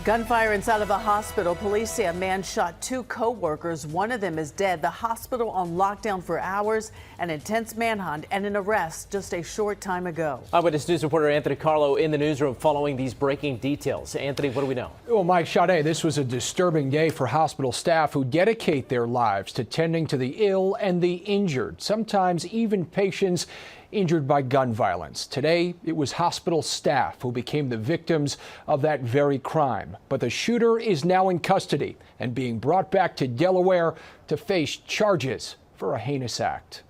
Gunfire inside of a hospital. Police say a man shot two co-workers. One of them is dead. The hospital on lockdown for hours. An intense manhunt and an arrest just a short time ago. Eyewitness News reporter Anthony Carlo in the newsroom following these breaking details. Anthony, what do we know? Well, Mike Sade, this was a disturbing day for hospital staff who dedicate their lives to tending to the ill and the injured, sometimes even patients injured by gun violence. Today, it was hospital staff who became the victims of that very crime. But the shooter is now in custody and being brought back to Delaware to face charges for a heinous act.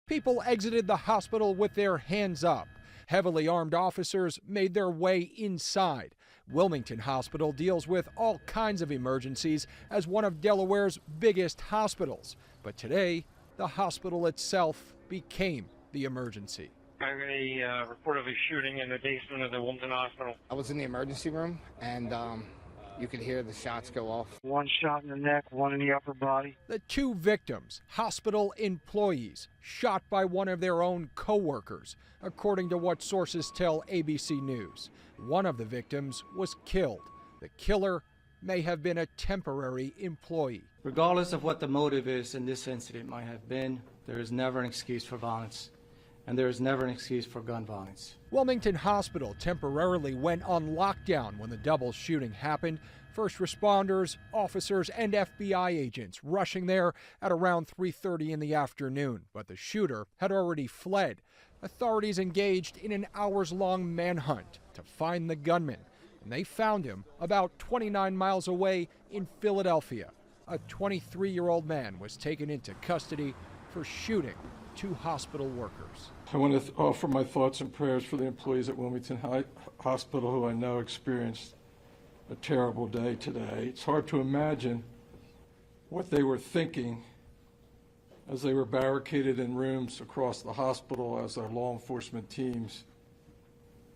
People exited the hospital with their hands up. Heavily armed officers made their way inside. Wilmington Hospital deals with all kinds of emergencies as one of Delaware's biggest hospitals. But today, the hospital itself became the emergency. I have a report of a shooting in the basement of the Wilmington Hospital. I was in the emergency room, and you could hear the shots go off. One shot in the neck, one in the upper body. The two victims, hospital employees, shot by one of their own co-workers, according to what sources tell ABC News. One of the victims was killed. The killer may have been a temporary employee. Regardless of what the motive is in this incident might have been, there is never an excuse for violence. And there is never an excuse for gun violence. Wilmington Hospital temporarily went on lockdown when the double shooting happened. First responders, officers, and FBI agents rushing there at around 3:30 in the afternoon. But the shooter had already fled. Authorities engaged in an hours-long manhunt to find the gunman. And they found him about 29 miles away in Philadelphia. A 23-year-old man was taken into custody for shooting two hospital workers. I want to offer my thoughts and prayers for the employees at Wilmington Hospital who I know experienced a terrible day today. It's hard to imagine what they were thinking as they were barricaded in rooms across the hospital as our law enforcement teams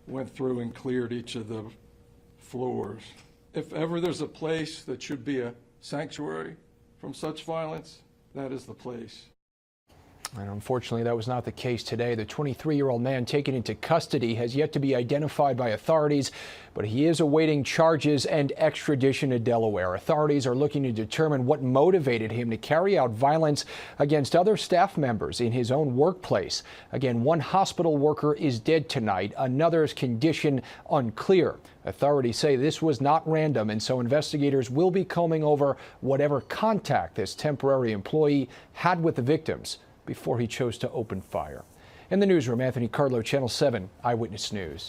went through and cleared each of the floors. If ever there's a place that should be a sanctuary from such violence, that is the place. And unfortunately, that was not the case today. The 23-year-old man taken into custody has yet to be identified by authorities, but he is awaiting charges and extradition to Delaware. Authorities are looking to determine what motivated him to carry out violence against other staff members in his own workplace. Again, one hospital worker is dead tonight, another's condition unclear. Authorities say this was not random, and so investigators will be combing over whatever contact this temporary employee had with the victims before he chose to open fire. In the newsroom, Anthony Carlo, Channel 7 Eyewitness News.